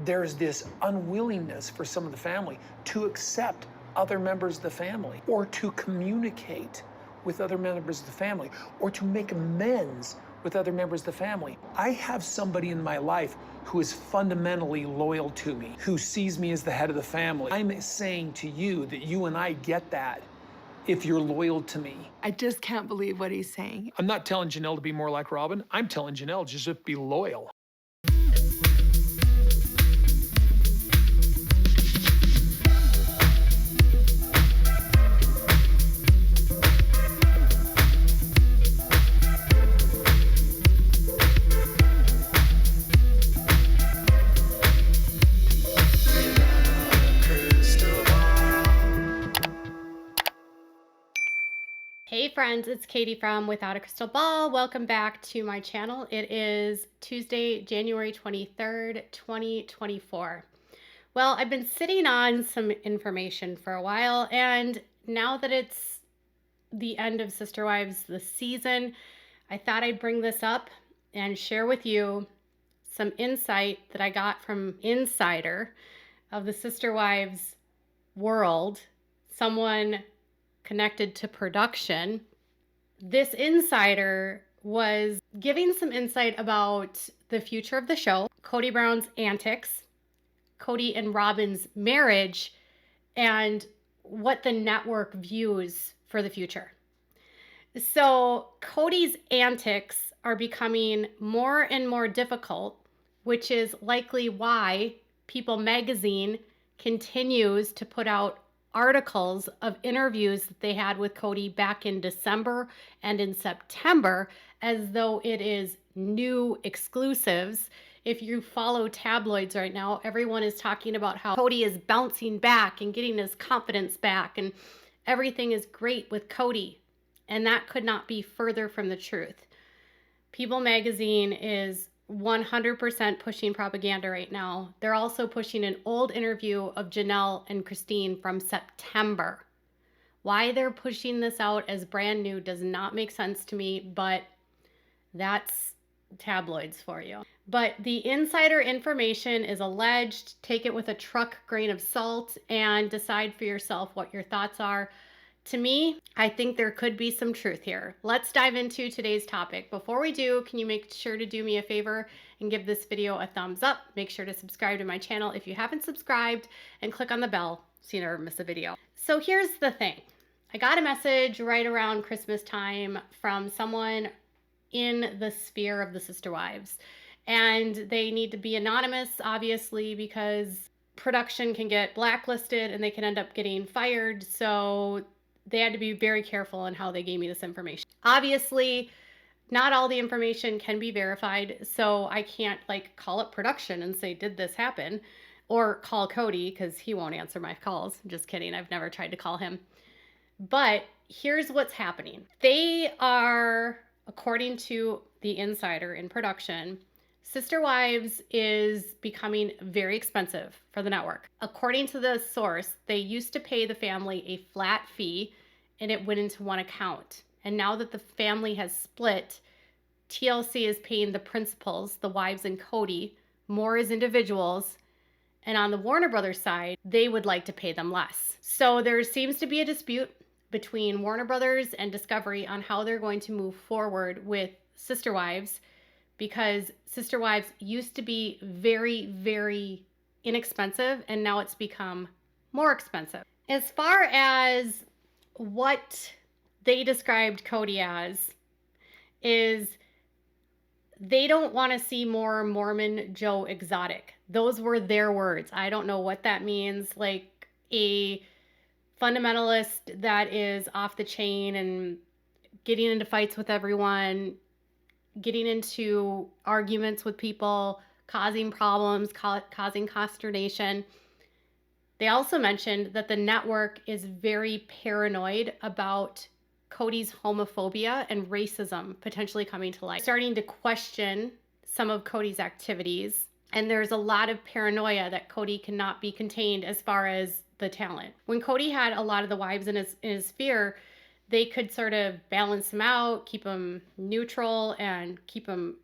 There's this unwillingness for some of the family to accept other members of the family, or to communicate with other members of the family, or to make amends with other members of the family. I have somebody in my life who is fundamentally loyal to me, who sees me as the head of the family. I'm saying to you that you and I get that if you're loyal to me. I just can't believe what he's saying. I'm not telling Janelle to be more like Robyn. I'm telling Janelle just to be loyal. Hey friends, it's Kody from Without a Crystal Ball. Welcome back to my channel. It is Tuesday, January 23rd, 2024. Well, I've been sitting on some information for a while, and now that it's the end of Sister Wives the season, I thought I'd bring this up and share with you some insight that I got from insider of the Sister Wives world, someone connected to production. This insider was giving some insight about the future of the show, Kody Brown's Antics, Kody and Robyn's marriage, and what the network views for the future. So Kody's antics are becoming more and more difficult, which is likely why People magazine continues to put out articles of interviews that they had with Kody back in December and in September, as though it is new exclusives. If you follow tabloids right now, everyone is talking about how Kody is bouncing back and getting his confidence back, and everything is great with Kody. And that could not be further from the truth. People magazine is 100% pushing propaganda right now. They're also pushing an old interview of Janelle and Christine from September. Why they're pushing this out as brand new does not make sense to me, but that's tabloids for you. But the insider information is alleged. Take it with a truck grain of salt and decide for yourself what your thoughts are. To me, I think there could be some truth here. Let's dive into today's topic. Before we do, can you make sure to do me a favor and give this video a thumbs up? Make sure to subscribe to my channel if you haven't subscribed, and click on the bell so you never miss a video. So here's the thing. I got a message right around Christmas time from someone in the sphere of the Sister Wives. And they need to be anonymous, obviously, because production can get blacklisted and they can end up getting fired. So they had to be very careful in how they gave me this information. Obviously, not all the information can be verified, so I can't call up production and say, did this happen? Or call Kody, because he won't answer my calls. I'm just kidding. I've never tried to call him. But here's what's happening. They are, according to the insider in production, Sister Wives is becoming very expensive for the network. According to the source, they used to pay the family a flat fee and it went into one account. And now that the family has split, TLC is paying the principals, the wives and Kody, more as individuals. And on the Warner Brothers side, they would like to pay them less. So there seems to be a dispute between Warner Brothers and Discovery on how they're going to move forward with Sister Wives, because Sister Wives used to be very, very inexpensive, and now it's become more expensive. As far as what they described Kody as, is they don't want to see more Mormon Joe Exotic. Those were their words. I don't know what that means. Like a fundamentalist that is off the chain and getting into fights with everyone, getting into arguments with people, causing problems, causing consternation. They also mentioned that the network is very paranoid about Kody's homophobia and racism potentially coming to light, starting to question some of Kody's activities. And there's a lot of paranoia that Kody cannot be contained as far as the talent. When Kody had a lot of the wives in his sphere, they could sort of balance him out, keep him neutral, and keep him,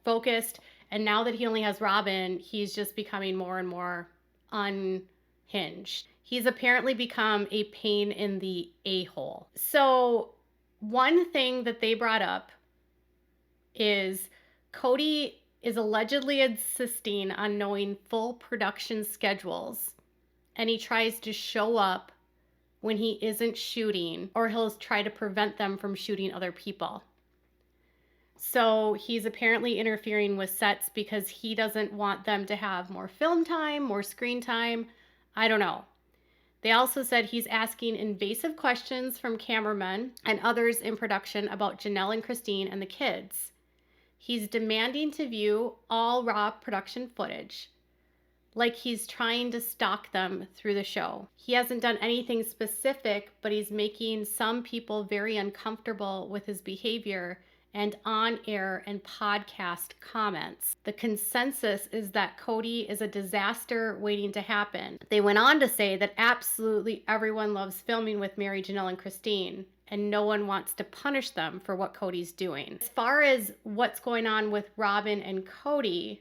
focused. And now that he only has Robyn, he's just becoming more and more unhinged. He's apparently become a pain in the a-hole. So one thing that they brought up is Kody is allegedly insisting on knowing full production schedules, and he tries to show up when he isn't shooting, or he'll try to prevent them from shooting other people. So he's apparently interfering with sets because he doesn't want them to have more film time, more screen time. I don't know. They also said he's asking invasive questions from cameramen and others in production about Janelle and Christine and the kids. He's demanding to view all raw production footage, like he's trying to stalk them through the show. He hasn't done anything specific, but he's making some people very uncomfortable with his behavior and on-air and podcast comments. The consensus is that Kody is a disaster waiting to happen. They went on to say that absolutely everyone loves filming with Mary, Janelle, and Christine, and no one wants to punish them for what Kody's doing. As far as what's going on with Robyn and Kody,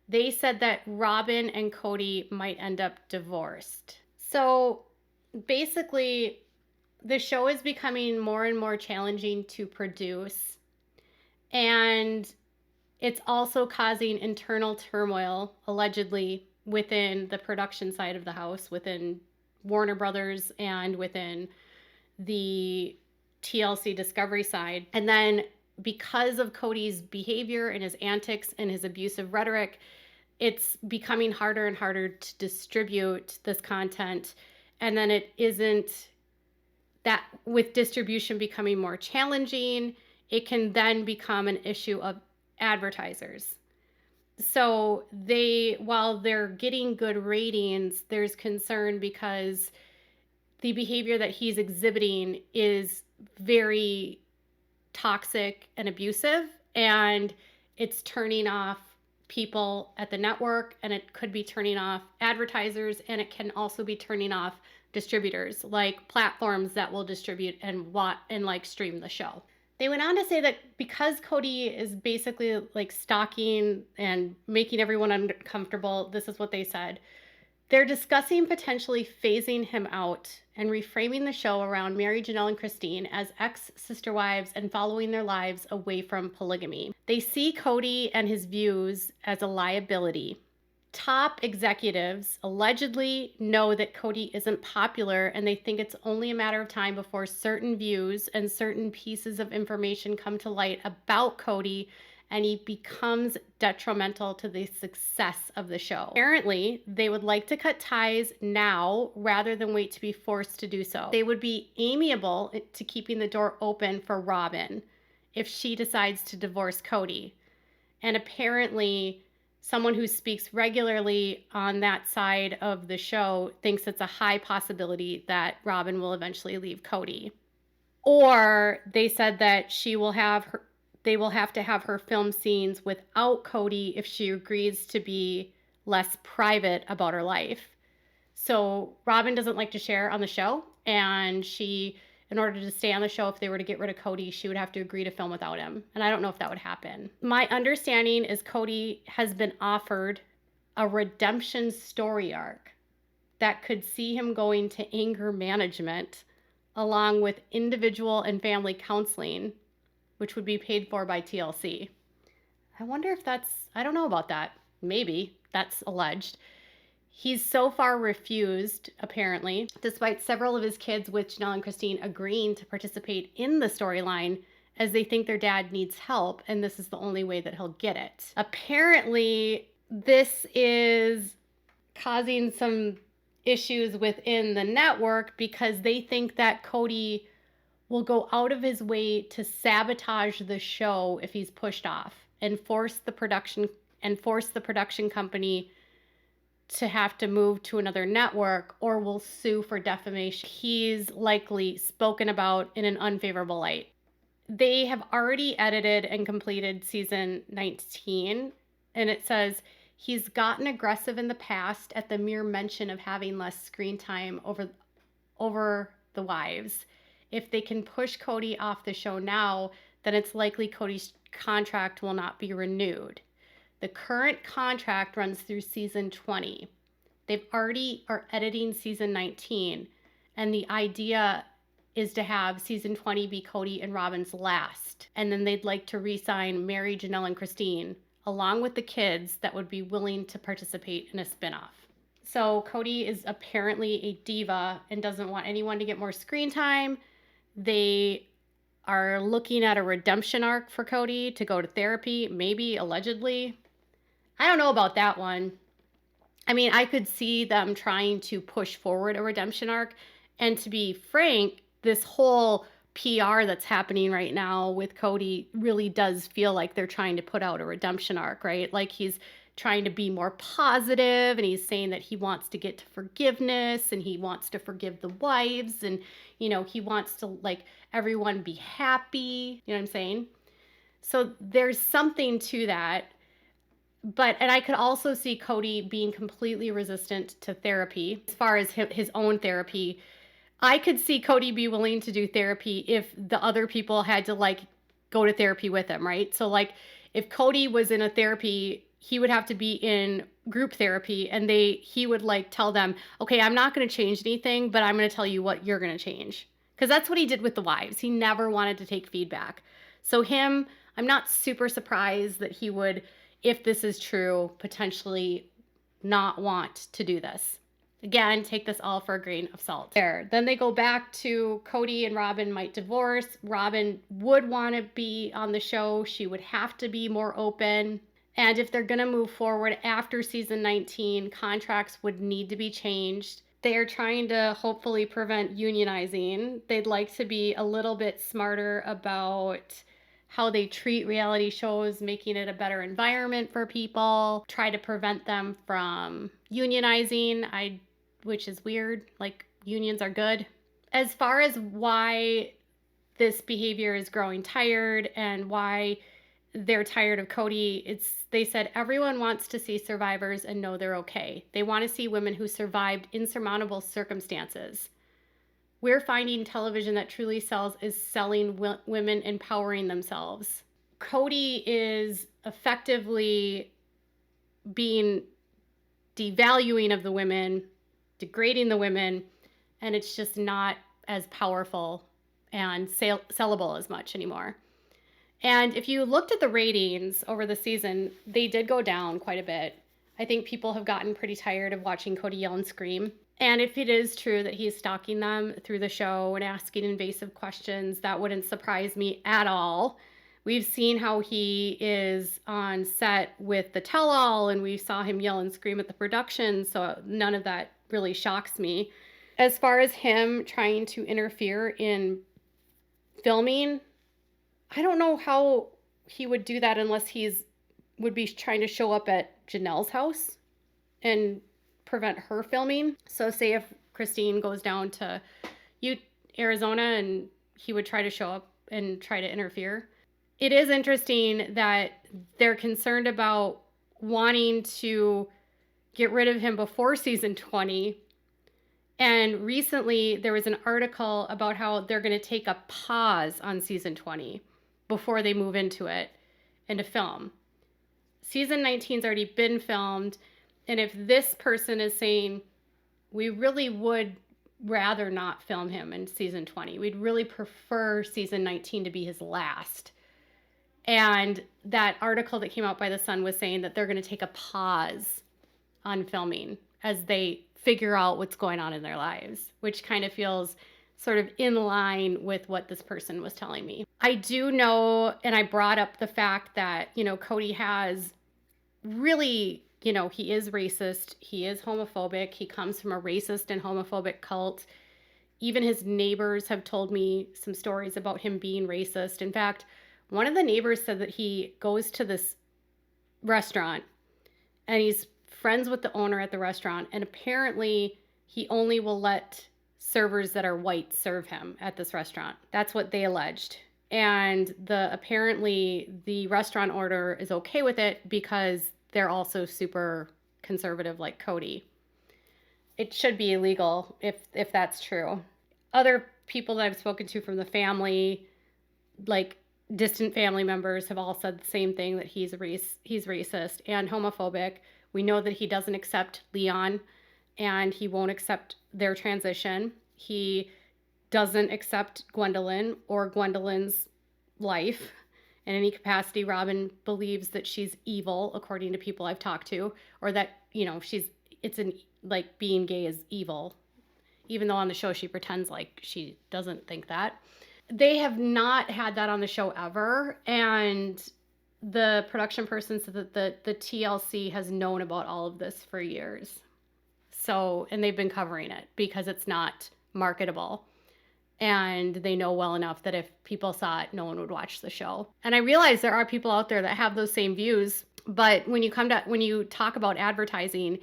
they said that Robyn and Kody might end up divorced. So basically, the show is becoming more and more challenging to produce. And it's also causing internal turmoil, allegedly, within the production side of the house, within Warner Brothers and within the TLC Discovery side. And then because of Kody's behavior and his antics and his abusive rhetoric, it's becoming harder and harder to distribute this content. And then it isn't that, with distribution becoming more challenging, it can then become an issue of advertisers. So while they're getting good ratings, there's concern because the behavior that he's exhibiting is very toxic and abusive, and it's turning off people at the network, and it could be turning off advertisers, and it can also be turning off distributors, like platforms that will distribute and like stream the show. They went on to say that because Kody is basically like stalking and making everyone uncomfortable, this is what they said. They're discussing potentially phasing him out and reframing the show around Mary, Janelle, and Christine as ex-sister wives and following their lives away from polygamy. They see Kody and his views as a liability. Top executives allegedly know that Kody isn't popular, and they think it's only a matter of time before certain views and certain pieces of information come to light about Kody, and he becomes detrimental to the success of the show. Apparently, they would like to cut ties now rather than wait to be forced to do so. They would be amiable to keeping the door open for Robyn if she decides to divorce Kody. And apparently, someone who speaks regularly on that side of the show thinks it's a high possibility that Robyn will eventually leave Kody. Or they said that they will have to have her film scenes without Kody if she agrees to be less private about her life. So Robyn doesn't like to share on the show, and in order to stay on the show, if they were to get rid of Kody, she would have to agree to film without him. And I don't know if that would happen. My understanding is Kody has been offered a redemption story arc that could see him going to anger management along with individual and family counseling, which would be paid for by TLC. I wonder if I don't know about that. Maybe that's alleged. He's so far refused, apparently, despite several of his kids with Janelle and Christine agreeing to participate in the storyline, as they think their dad needs help, and this is the only way that he'll get it. Apparently, this is causing some issues within the network because they think that Kody will go out of his way to sabotage the show if he's pushed off, and force the production company to have to move to another network, or will sue for defamation. He's likely spoken about in an unfavorable light. They have already edited and completed season 19, and it says he's gotten aggressive in the past at the mere mention of having less screen time over the wives. If they can push Kody off the show now, then it's likely Kody's contract will not be renewed. The current contract runs through season 20. They've already are editing season 19. And the idea is to have season 20 be Kody and Robyn's last. And then they'd like to re-sign Mary, Janelle, and Christine, along with the kids that would be willing to participate in a spinoff. So Kody is apparently a diva and doesn't want anyone to get more screen time. They are looking at a redemption arc for Kody to go to therapy, maybe, allegedly. I don't know about that one. I mean, I could see them trying to push forward a redemption arc. And to be frank, this whole PR that's happening right now with Kody really does feel like they're trying to put out a redemption arc, right? Like he's trying to be more positive, and he's saying that he wants to get to forgiveness, and he wants to forgive the wives, and, you know, he wants to, like, everyone be happy. You know what I'm saying? So there's something to that. But, and I could also see Kody being completely resistant to therapy. As far as his own therapy, I could see Kody be willing to do therapy if the other people had to, like, go to therapy with him, right? So, like, if Kody was in a therapy, he would have to be in group therapy, and he would, like, tell them, okay, I'm not going to change anything, but I'm going to tell you what you're going to change. Because that's what he did with the wives. He never wanted to take feedback. So I'm not super surprised that he would, if this is true, potentially not want to do this. Again, take this all for a grain of salt. There. Then they go back to Kody and Robyn might divorce. Robyn would want to be on the show. She would have to be more open. And if they're going to move forward after season 19, contracts would need to be changed. They're trying to hopefully prevent unionizing. They'd like to be a little bit smarter about how they treat reality shows, making it a better environment for people, try to prevent them from unionizing, which is weird. Like, unions are good. As far as why this behavior is growing tired and why they're tired of Kody, they said everyone wants to see survivors and know they're okay. They want to see women who survived insurmountable circumstances. We're finding television that truly sells is selling women empowering themselves. Kody is effectively being devaluing of the women, degrading the women, and it's just not as powerful and sellable as much anymore. And if you looked at the ratings over the season, they did go down quite a bit. I think people have gotten pretty tired of watching Kody yell and scream. And if it is true that he's stalking them through the show and asking invasive questions, that wouldn't surprise me at all. We've seen how he is on set with the tell-all, and we saw him yell and scream at the production, so none of that really shocks me. As far as him trying to interfere in filming, I don't know how he would do that unless would be trying to show up at Janelle's house and prevent her filming. So say if Christine goes down to Arizona and he would try to show up and try to interfere. It is interesting that they're concerned about wanting to get rid of him before season 20. And recently there was an article about how they're going to take a pause on season 20 before they move into it and to film. Season 19's already been filmed. And if this person is saying, we really would rather not film him in season 20. We'd really prefer season 19 to be his last. And that article that came out by The Sun was saying that they're going to take a pause on filming as they figure out what's going on in their lives, which kind of feels sort of in line with what this person was telling me. I do know, and I brought up the fact that, you know, Kody has really, you know, he is racist. He is homophobic. He comes from a racist and homophobic cult. Even his neighbors have told me some stories about him being racist. In fact, one of the neighbors said that he goes to this restaurant and he's friends with the owner at the restaurant. And apparently he only will let servers that are white serve him at this restaurant. That's what they alleged. And apparently the restaurant order is okay with it because they're also super conservative like Kody. It should be illegal if that's true. Other people that I've spoken to from the family, like, distant family members have all said the same thing, that he's racist and homophobic. We know that he doesn't accept Leon, and he won't accept their transition. He doesn't accept Gwendolyn or Gwendolyn's life in any capacity. Robyn believes that she's evil, according to people I've talked to, or that, like being gay is evil, even though on the show she pretends like she doesn't think that. They have not had that on the show ever, and the production person said that the TLC has known about all of this for years. So, and they've been covering it because it's not marketable. And they know well enough that if people saw it, no one would watch the show. And I realize there are people out there that have those same views, but when you talk about advertising,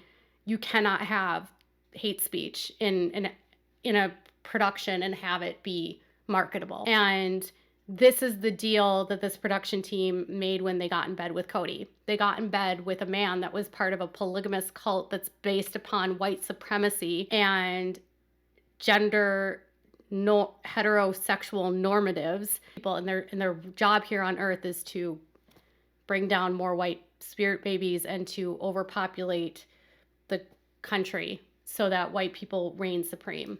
you cannot have hate speech in a production and have it be marketable. And this is the deal that this production team made when they got in bed with Kody. They got in bed with a man that was part of a polygamous cult that's based upon white supremacy and heterosexual normatives. People, and their job here on Earth is to bring down more white spirit babies and to overpopulate the country so that white people reign supreme.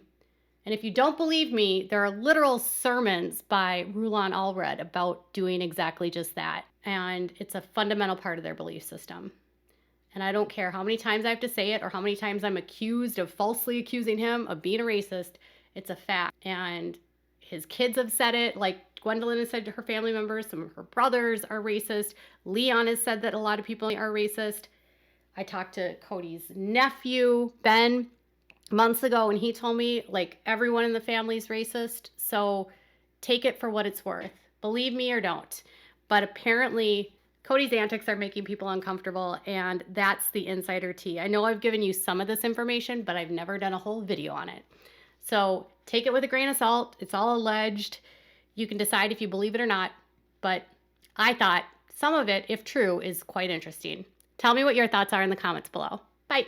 And if you don't believe me, there are literal sermons by Rulon Allred about doing exactly just that. And it's a fundamental part of their belief system. And I don't care how many times I have to say it or how many times I'm accused of falsely accusing him of being a racist. It's a fact. And his kids have said it, like Gwendolyn has said to her family members. Some of her brothers are racist. Leon has said that a lot of people are racist. I talked to Kody's nephew, Ben, months ago, and he told me, like, everyone in the family is racist. So take it for what it's worth. Believe me or don't. But apparently Kody's antics are making people uncomfortable, and that's the insider tea. I know I've given you some of this information, but I've never done a whole video on it. So take it with a grain of salt. It's all alleged. You can decide if you believe it or not. But I thought some of it, if true, is quite interesting. Tell me what your thoughts are in the comments below. Bye.